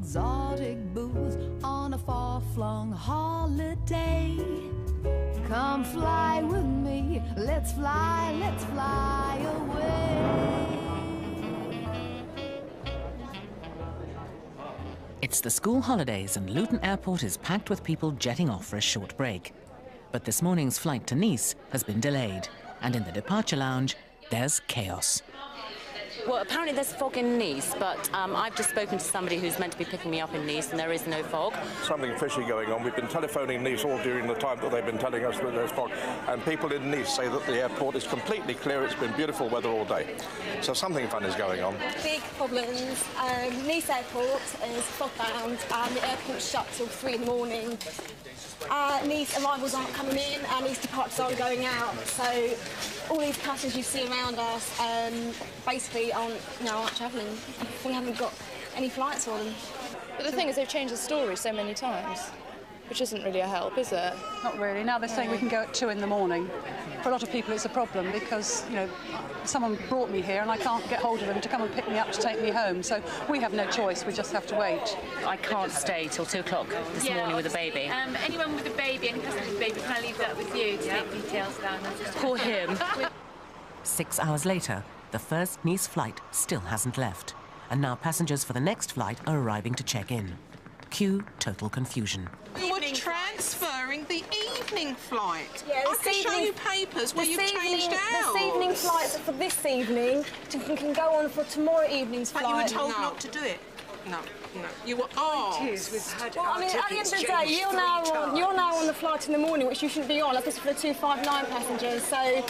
exotic booth on a far-flung holiday. Come fly with me, let's fly away. It's the school holidays and Luton Airport is packed with people jetting off for a short break. But this morning's flight to Nice has been delayed, and in the departure lounge, there's chaos. Well, apparently there's fog in Nice, but I've just spoken to somebody who's meant to be picking me up in Nice, and there is no fog. Something fishy going on. We've been telephoning Nice all during the time that they've been telling us that there's fog, and people in Nice say that the airport is completely clear. It's been beautiful weather all day. So something fun is going on. Big problems. Nice airport is fog-bound, and the airport's shut till 3 in the morning. Nice arrivals aren't coming in, and Nice departures aren't going out. So all these passengers you see around us basically aren't travelling. We haven't got any flights for them. But the thing is, they've changed the story so many times, which isn't really a help, is it? Not really. Now they're saying we can go at 2 in the morning. For a lot of people it's a problem because, you know, someone brought me here and I can't get hold of them to come and pick me up to take me home. So we have no choice, we just have to wait. I can't stay till 2 o'clock this morning with a baby. Anyone with a baby, any passenger's baby, can I leave that with you to take details down? Poor him. 6 hours later, the first Nice flight still hasn't left, and now passengers for the next flight are arriving to check in. Cue total confusion. We were transferring the evening flight. Yeah, I can show you papers where you've changed out. This evening flights are for this evening, can go on for tomorrow evening's flight. But you were told not to do it. No. You were asked. Well, I mean, at the end of the day, you're now on the flight in the morning, which you shouldn't be on. This is for the 259 passengers, so,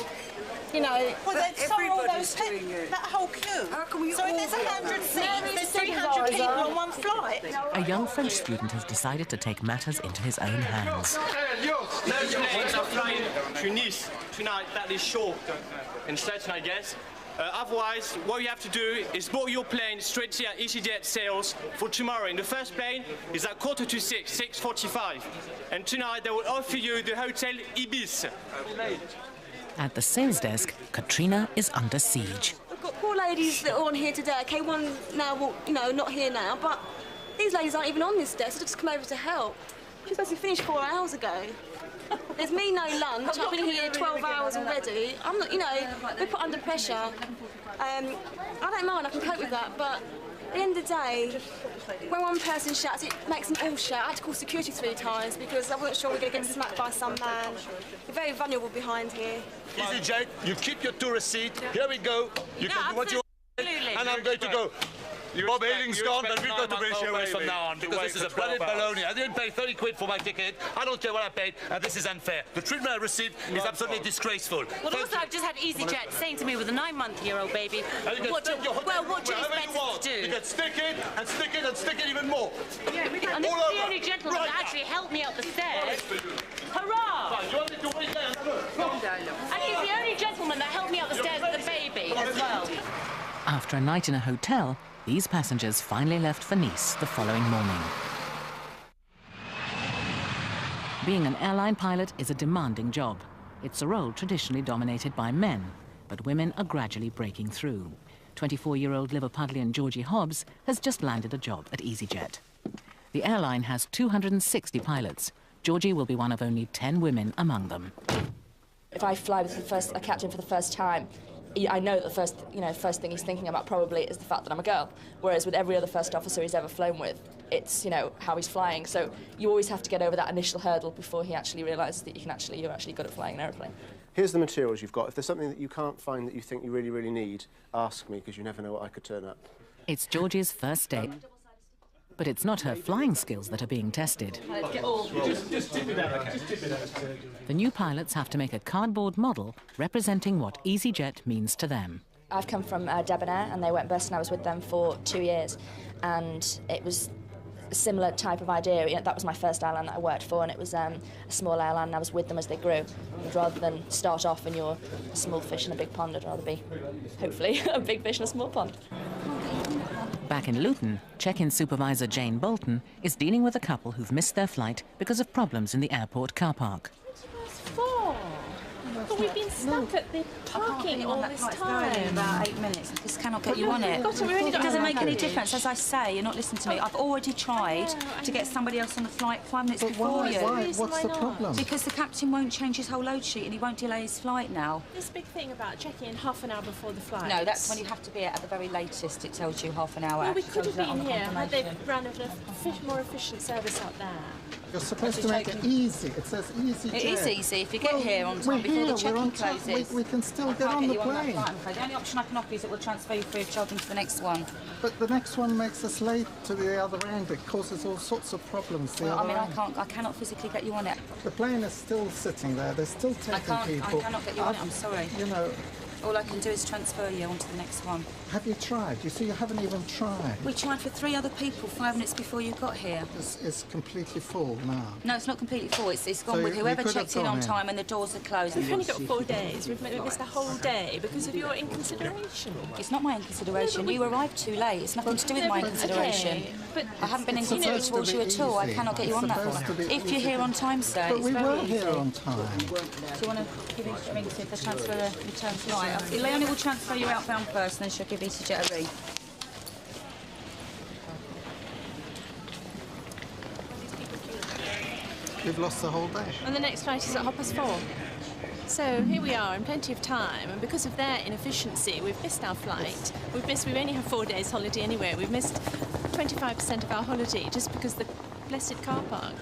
you know... Well, so are all those that whole queue. So if there's 100 seats, there's 300 people on one flight. A young French student has decided to take matters into his own hands. Planes are flying to Nice tonight, that is sure. In certain, I guess. Otherwise, what you have to do is board your plane straight here at Easyjet sales for tomorrow. And the first plane is at 6:45, 6:45. And tonight they will offer you the Hotel Ibis. At the sales desk, Katrina is under siege. We've got poor ladies that are on here today. Okay, one now, well, you know, not here now, but these ladies aren't even on this desk, so they've just come over to help. She's supposed to finish 4 hours ago. There's me no lunch. I've been here 12 hours already. I'm not, you know, we're put under pressure. I don't mind, I can cope with that, but at the end of the day, when one person shouts, it makes them all shout. I had to call security 3 times because I wasn't sure we were going to get smacked by some man. We're very vulnerable behind here. Easyjet, you keep your tourist seat. Here we go. You can do what you want, and I'm going to go. Bob Ailing's gone, but we've got to British Airways from now on, because this is a bloody baloney. I didn't pay 30 quid for my ticket. I don't care what I paid, and this is unfair. The treatment I received is absolutely disgraceful. Well, also, I've just had Easyjet saying to me with a 9-month-old baby, what do you expect us to do? You can stick it, and stick it, and stick it even more. Yeah, and this is the only gentleman that actually helped me up the stairs. Hurrah! You want me to wait there? And he's the only gentleman that helped me up the stairs with the baby as well. After a night in a hotel, these passengers finally left for Nice the following morning. Being an airline pilot is a demanding job. It's a role traditionally dominated by men, but women are gradually breaking through. 24-year-old Liverpudlian Georgie Hobbs has just landed a job at Easyjet. The airline has 260 pilots. Georgie will be one of only 10 women among them. If I fly with a captain for the first time, I know that the first thing he's thinking about probably is the fact that I'm a girl. Whereas with every other first officer he's ever flown with, it's, you know, how he's flying. So you always have to get over that initial hurdle before he actually realises that you're actually good at flying an aeroplane. Here's the materials you've got. If there's something that you can't find that you think you really, really need, ask me, because you never know what I could turn up. It's Georgie's first day. But it's not her flying skills that are being tested. The new pilots have to make a cardboard model representing what Easyjet means to them. I've come from Debonair, and they went bust, and I was with them for 2 years. And it was a similar type of idea. You know, that was my first airline that I worked for, and it was a small airline, and I was with them as they grew. And rather than start off and you're a small fish in a big pond, I'd rather be, hopefully, a big fish in a small pond. Back in Luton, check-in supervisor Jane Bolton is dealing with a couple who've missed their flight because of problems in the airport car park. But we've been stuck at the parking all this time. About 8 minutes. I just cannot get you on it. It doesn't make any difference. As I say, you're not listening to me. I've already tried to get somebody else on the flight 5 minutes before you. What's the problem? Because the captain won't change his whole load sheet and he won't delay his flight now. This big thing about checking in half an hour before the flight. No, that's when you have to be at the very latest. It tells you half an hour. Well, we could have been here had they run a more efficient service up there. You're supposed to make it easy. It says Easyjet. It is easy if you get here on time before the check-in closes. We can still get on the plane. The only option I can offer is it will transfer you free of charge into the next one. But the next one makes us late to the other end. It causes all sorts of problems. Well, I mean, I cannot physically get you on it. The plane is still sitting there. They're still taking people. I cannot get you on it. I'm sorry. You know. All I can do is transfer you onto the next one. Have you tried? You see, you haven't even tried. We tried for 3 other people 5 minutes before you got here. It's completely full now. No, it's not completely full. It's gone with whoever checked in on time and the doors are closed. We've only got 4 days. We've missed a whole day because of your inconsideration. It's not my inconsideration. No, you arrived too late. It's nothing to do with my inconsideration. Okay, but I haven't been inconsiderate towards you at all. I cannot get you on that one. If you're here on time, sir, but we were here on time. Do you want to give each ring to see if they transfer the return flight? Leonie will transfer you outbound first, and then she'll give Easyjet a ring. We've lost the whole day. And the next flight is at 4:30. So here we are in plenty of time, and because of their inefficiency, we've missed our flight. We only have 4 days holiday anyway. We've missed 25% of our holiday just because the blessed car park.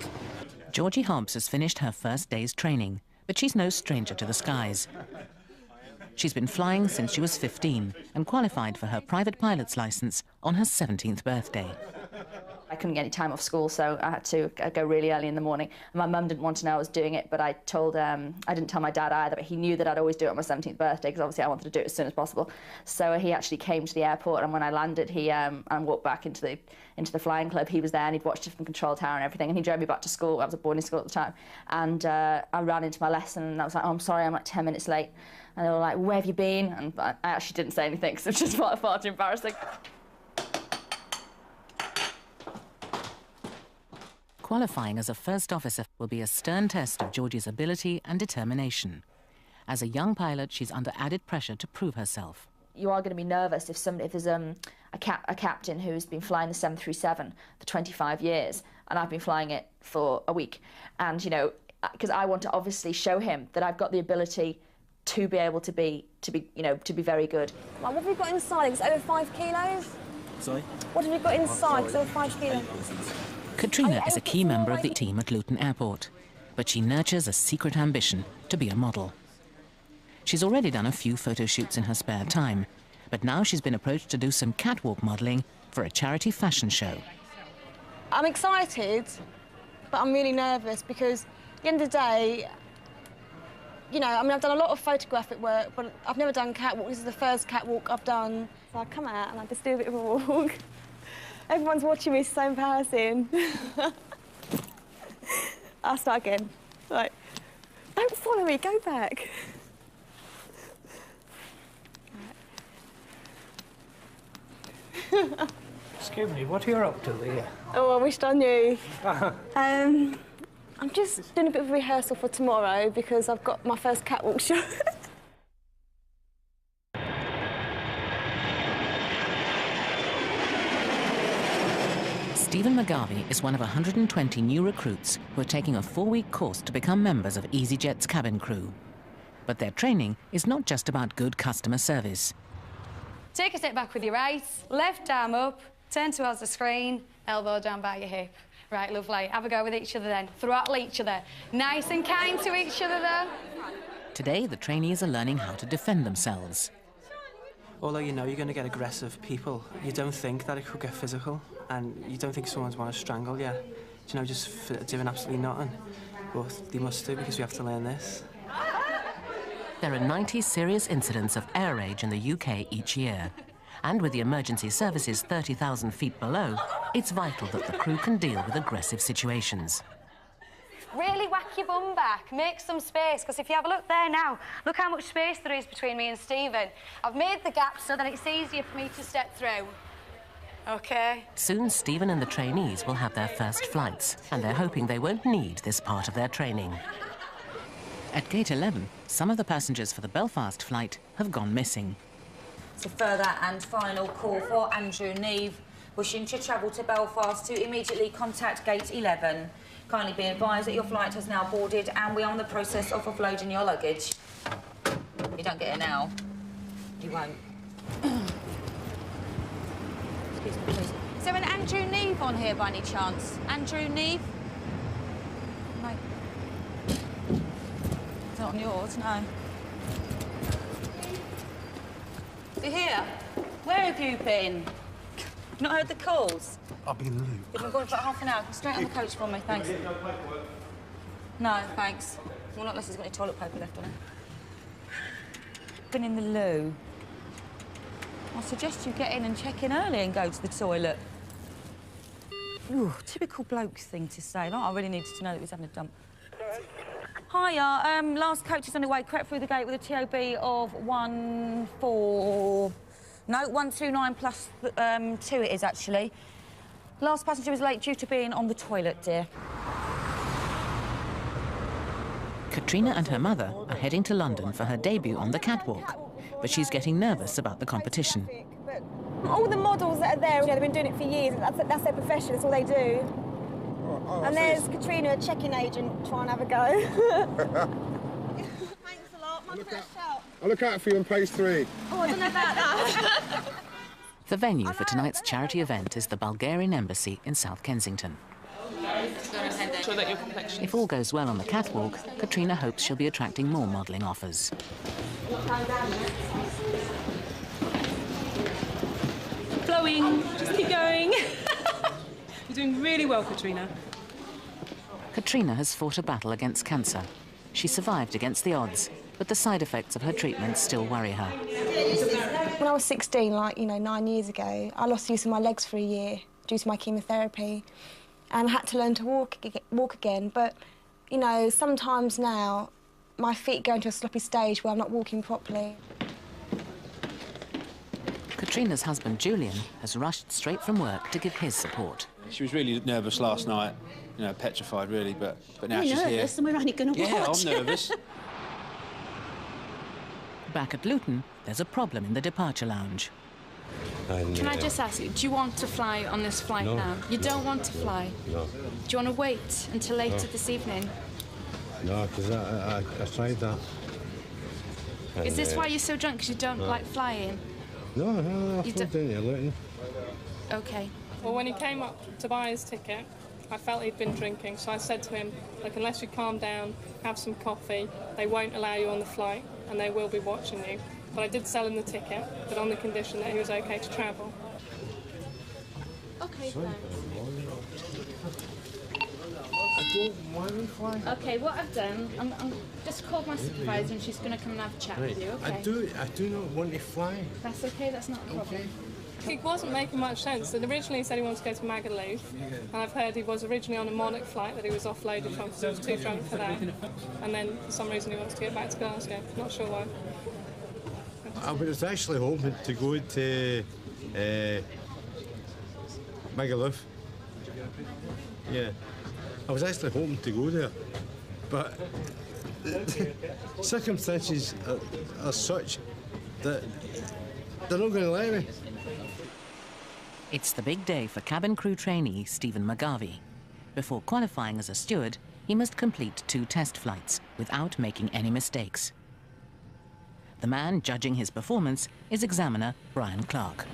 Georgie Hobbs has finished her first day's training, but she's no stranger to the skies. She's been flying since she was 15 and qualified for her private pilot's licence on her 17th birthday. I couldn't get any time off school, so I had to go really early in the morning. And my mum didn't want to know I was doing it, but I didn't tell my dad either, but he knew that I'd always do it on my 17th birthday, because obviously I wanted to do it as soon as possible. So he actually came to the airport, and when I landed, he and walked back into the flying club. He was there, and he'd watched it from control tower and everything, and he drove me back to school. I was at boarding school at the time. And I ran into my lesson, and I was like, oh, I'm sorry, I'm like 10 minutes late. And they were like, where have you been? And I actually didn't say anything, because it was just far too embarrassing. Qualifying as a first officer will be a stern test of Georgie's ability and determination. As a young pilot, she's under added pressure to prove herself. You are going to be nervous if there's a captain who's been flying the 737 for 25 years, and I've been flying it for a week. And, you know, because I want to obviously show him that I've got the ability to be able to be very good. What have you got inside? It's over 5 kilos? Sorry? What have you got inside? It's over 5 kilos. Katrina is a key member of the team at Luton Airport, but she nurtures a secret ambition to be a model. She's already done a few photo shoots in her spare time, but now she's been approached to do some catwalk modelling for a charity fashion show. I'm excited, but I'm really nervous because at the end of the day, you know, I mean, I've done a lot of photographic work, but I've never done catwalk. This is the first catwalk I've done. So I come out and I just do a bit of a walk. Everyone's watching me, so embarrassing. I'll start again. Like, don't follow me, go back. Excuse me, what are you up to here? Oh, I wished I knew. I'm just doing a bit of rehearsal for tomorrow because I've got my first catwalk show. Stephen McGarvey is one of 120 new recruits who are taking a 4-week course to become members of Easyjet's cabin crew. But their training is not just about good customer service. Take a step back with your right, left arm up, turn towards the screen, elbow down by your hip. Right, lovely. Have a go with each other then. Throttle each other. Nice and kind to each other, though. Today, the trainees are learning how to defend themselves. Although you know you're going to get aggressive people, you don't think that it could get physical, and you don't think someone's want to strangle you. You know, just for doing absolutely nothing. But they must do, because we have to learn this. There are 90 serious incidents of air rage in the UK each year. And with the emergency services 30,000 feet below, it's vital that the crew can deal with aggressive situations. Really whack your bum back, make some space, because if you have a look there now, look how much space there is between me and Stephen. I've made the gap so that it's easier for me to step through. OK? Soon, Stephen and the trainees will have their first flights, and they're hoping they won't need this part of their training. At gate 11, some of the passengers for the Belfast flight have gone missing. It's a further and final call for Andrew Neve, wishing to travel to Belfast to immediately contact gate 11. Kindly be advised that your flight has now boarded and we are in the process of offloading your luggage. You don't get it now. You won't. Excuse me, please. Is there an Andrew Neve on here by any chance? Andrew Neve? No. It's not on yours, no. Is he here? Where have you been? Not heard the calls? I've been looped. You've been going for half an hour. Come straight on the coach for me, thanks. No, thanks. Well, not unless there's got any toilet paper left on it. Been in the loo. I suggest you get in and check in early and go to the toilet. Ooh, typical bloke thing to say. Like, I really needed to know that he was having a dump. Hiya, last coach is on the way. Crept through the gate with a TOB of 129 plus 2 it is, actually. Last passenger was late due to being on the toilet, dear. Katrina and her mother are heading to London for her debut on the catwalk, but she's getting nervous about the competition. All the models that are there, you know, they've been doing it for years. That's their profession, that's all they do. And there's Katrina, a check-in agent, trying to have a go. Thanks a lot, my first shout. I'll look out for you in place 3. Oh, I don't know about that. The venue for tonight's charity event is the Bulgarian Embassy in South Kensington. If all goes well on the catwalk, Katrina hopes she'll be attracting more modelling offers. Flowing, just keep going. You're doing really well, Katrina. Katrina has fought a battle against cancer. She survived against the odds, but the side effects of her treatment still worry her. When I was 16, like, 9 years ago, I lost use of my legs for a year due to my chemotherapy. And I had to learn to walk again. But, sometimes now, my feet go into a sloppy stage where I'm not walking properly. Katrina's husband, Julian, has rushed straight from work to give his support. She was really nervous last night, petrified, really, but now she's here. We're nervous and we're only going to watch. Yeah, I'm nervous. Back at Luton, there's a problem in the departure lounge. Can I just ask you, do you want to fly on this flight now? You don't want to fly? No. Do you want to wait until later this evening? No, because I tried that. Is this why you're so drunk, because you don't like flying? No, I flew down here, Luton. OK. Well, when he came up to buy his ticket, I felt he'd been drinking, so I said to him, look, unless you calm down, have some coffee, they won't allow you on the flight, and they will be watching you. But I did sell him the ticket, but on the condition that he was OK to travel. OK, thanks. I don't want to fly. OK, what I've done, I'm just called my supervisor and she's going to come and have a chat with you, OK? I do not want to fly. That's OK, that's not a problem. It wasn't making much sense. So originally he said he wanted to go to Magaluf, and I've heard he was originally on a Monarch flight that he was offloaded from because he was too drunk for that. And then for some reason he wants to get back to Glasgow. Not sure why. I was actually hoping to go to Magaluf. Yeah, I was actually hoping to go there, but circumstances are such that they're not going to let me. It's the big day for cabin crew trainee Stephen McGarvey. Before qualifying as a steward, he must complete 2 test flights without making any mistakes. The man judging his performance is examiner Brian Clark.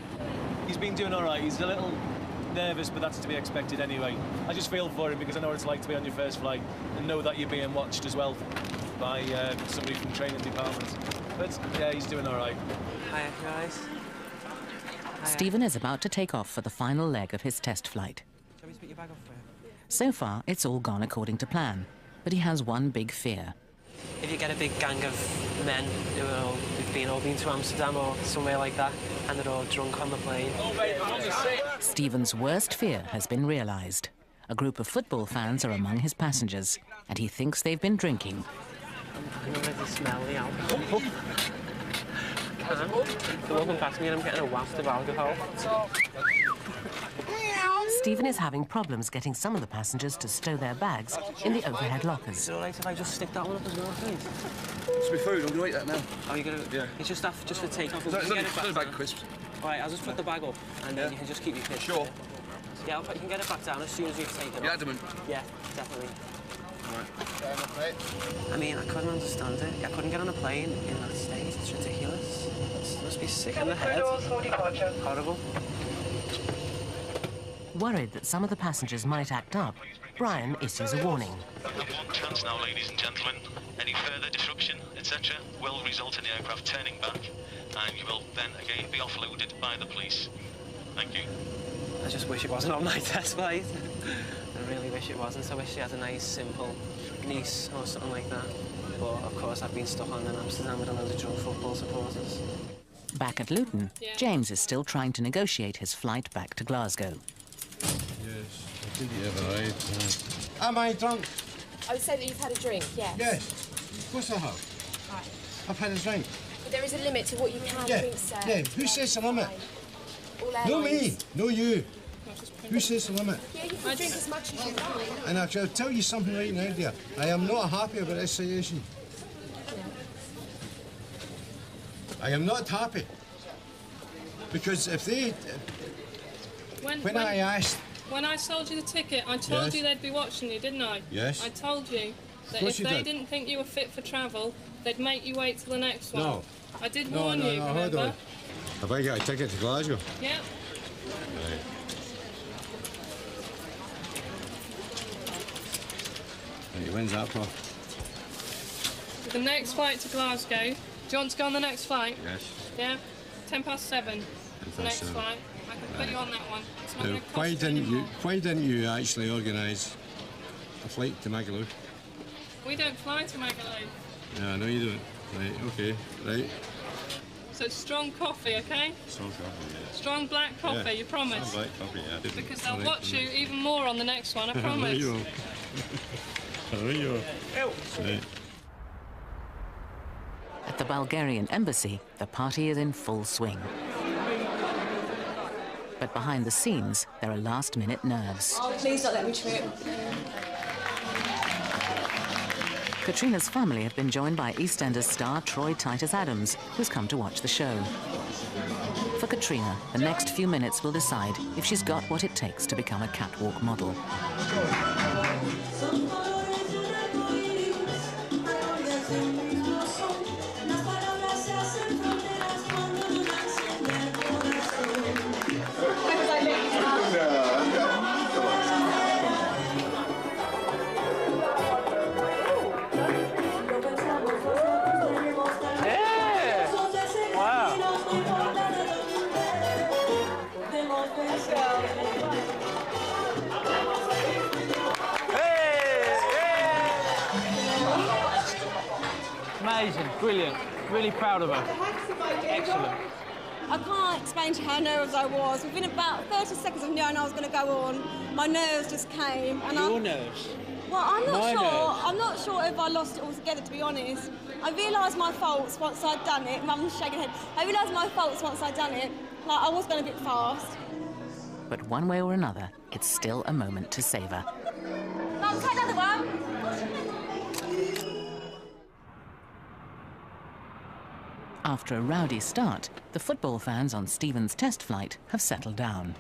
He's been doing all right. He's a little nervous, but that's to be expected anyway. I just feel for him because I know what it's like to be on your first flight and know that you're being watched as well by somebody from training departments. But yeah, he's doing all right. Hiya, guys. Stephen is about to take off for the final leg of his test flight. Shall we split your bag off for you? So far, it's all gone according to plan, but he has one big fear. If you get a big gang of men who've all been to Amsterdam or somewhere like that, and they're all drunk on the plane. Stephen's worst fear has been realised. A group of football fans are among his passengers, and he thinks they've been drinking. I'm already smell the alcohol. They're walking past me and I'm getting a waft of alcohol. Stephen is having problems getting some of the passengers to stow their bags in the overhead lockers. Is it all right if I just stick that one up as well, please? It's my food, I'm going to eat that now. Oh, you're going to... Yeah. It's just for takeoff. It's not a bag of crisps. All right, I'll just put the bag up and then you can just keep your kids. Sure. Yeah, you can get it back down as soon as you've taken it. You're adamant? Yeah, definitely. Right. I mean, I couldn't understand it. I couldn't get on a plane in that state. It's ridiculous. It must be sick in the head. Horrible. Worried that some of the passengers might act up, Brian issues a warning. You've got one chance now, ladies and gentlemen. Any further disruption, etc., will result in the aircraft turning back, and you will then again be offloaded by the police. Thank you. I just wish it wasn't on my test flight. I really wish it wasn't. I wish she had a nice, simple Nice or something like that. But, of course, I've been stuck on in Amsterdam with a load of drunk football supporters. Back at Luton, James is still trying to negotiate his flight back to Glasgow. Yes, I think you have arrived. Am I drunk? I would say that you've had a drink, yes. Yes, of course I have. Right. I've had a drink. But there is a limit to what you can drink, sir. Yeah, who says the limit? No me, no you. Who says the limit? Yeah, you can drink as much as you like. And I'll tell you something right now, dear. I am not happy about this situation. I am not happy. Because if they... When I asked... When I sold you the ticket, I told you they'd be watching you, didn't I? Yes. I told you that if they didn't think you were fit for travel, they'd make you wait till the next one. No. I did warn you, remember? Hold on. Have I got a ticket to Glasgow? Yeah. Right. When's that for? The next flight to Glasgow. Do you want to go on the next flight? Yes. Yeah? 7:10. The next flight. I can put you on that one. It's not Now, going to cost you why didn't you actually organise a flight to Magaluf? We don't fly to Magaluf. No, I know you don't. Right, okay, right. So it's strong coffee, okay? Strong coffee, yeah. Strong black coffee, you promise? Strong black coffee, yeah. Because they'll watch you even more on the next one, I I know promise. you will. I know you will. Right. At the Bulgarian embassy, the party is in full swing. But behind the scenes, there are last-minute nerves. Oh, please don't let me trip. Katrina's family have been joined by EastEnders star Troy Titus Adams, who's come to watch the show. For Katrina, the next few minutes will decide if she's got what it takes to become a catwalk model. Amazing, brilliant, really proud of her. Excellent. I can't explain to you how nervous I was. Within about 30 seconds of knowing I was going to go on, my nerves just came. And Your nerves? Well, I'm not My sure. nerves. I'm not sure if I lost it altogether, to be honest. I realised my faults once I'd done it. Mum's shaking her head. I realised my faults once I'd done it. Like, I was going a bit fast. But one way or another, it's still a moment to savour. Mum, take another one. After a rowdy start, the football fans on Stephen's test flight have settled down.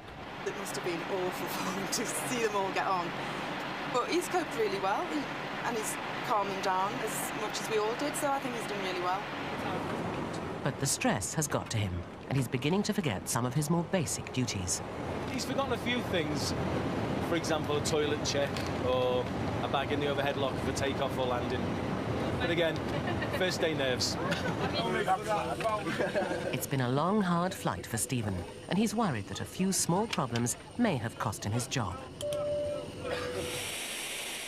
It must have been awful for him to see them all get on. But he's coped really well, and he's calming down as much as we all did, so I think he's done really well. But the stress has got to him, and he's beginning to forget some of his more basic duties. He's forgotten a few things. For example, a toilet check or a bag in the overhead locker for takeoff or landing. But again, first day nerves. It's been a long, hard flight for Stephen, and he's worried that a few small problems may have cost him his job.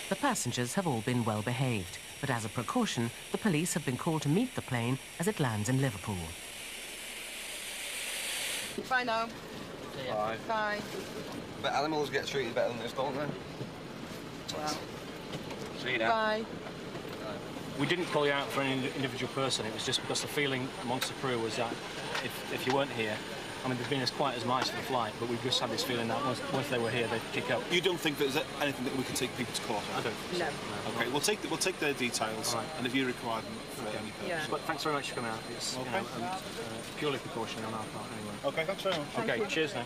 The passengers have all been well behaved, but as a precaution, the police have been called to meet the plane as it lands in Liverpool. Bye now. Bye. Bye. But animals get treated better than this, don't they? Well. See you now. Bye. We didn't call you out for any individual person. It was just because the feeling amongst the crew was that if you weren't here, I mean, they've been as quiet as mice for the flight, but we've just had this feeling that once they were here, they'd kick up. You don't think there's anything that we can take people to court on? I don't. No. Okay, we'll take their details, and if you require them for any purpose. Yeah. But thanks very much for coming out. It's purely precautionary on our part, anyway. Okay, thanks very much. Okay, cheers now.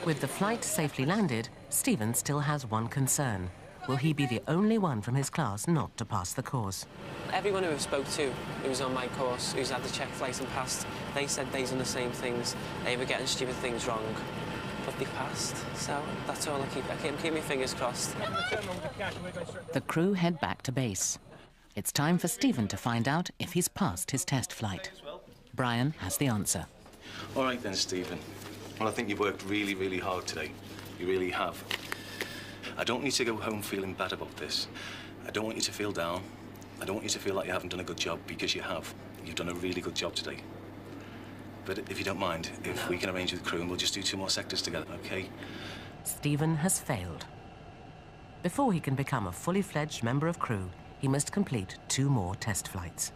With the flight safely landed, Stephen still has one concern. Will he be the only one from his class not to pass the course? Everyone who I've spoke to who's on my course, who's had the check flight and passed, they said they've done the same things. They were getting stupid things wrong, but they passed. So that's all I keep my fingers crossed. The crew head back to base. It's time for Stephen to find out if he's passed his test flight. Brian has the answer. All right then, Stephen. Well, I think you've worked really, really hard today. You really have. I don't want you to go home feeling bad about this. I don't want you to feel down. I don't want you to feel like you haven't done a good job, because you have. You've done a really good job today. But if you don't mind, if we can arrange with the crew and we'll just do 2 more sectors together, OK? Stephen has failed. Before he can become a fully fledged member of crew, he must complete 2 more test flights.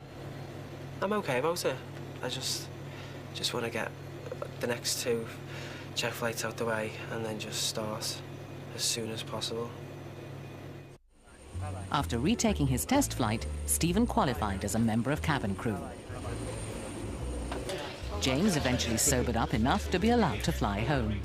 I'm okay about it. I just want to get the next 2 check flights out the way and then just start as soon as possible. After retaking his test flight, Stephen qualified as a member of cabin crew. James eventually sobered up enough to be allowed to fly home.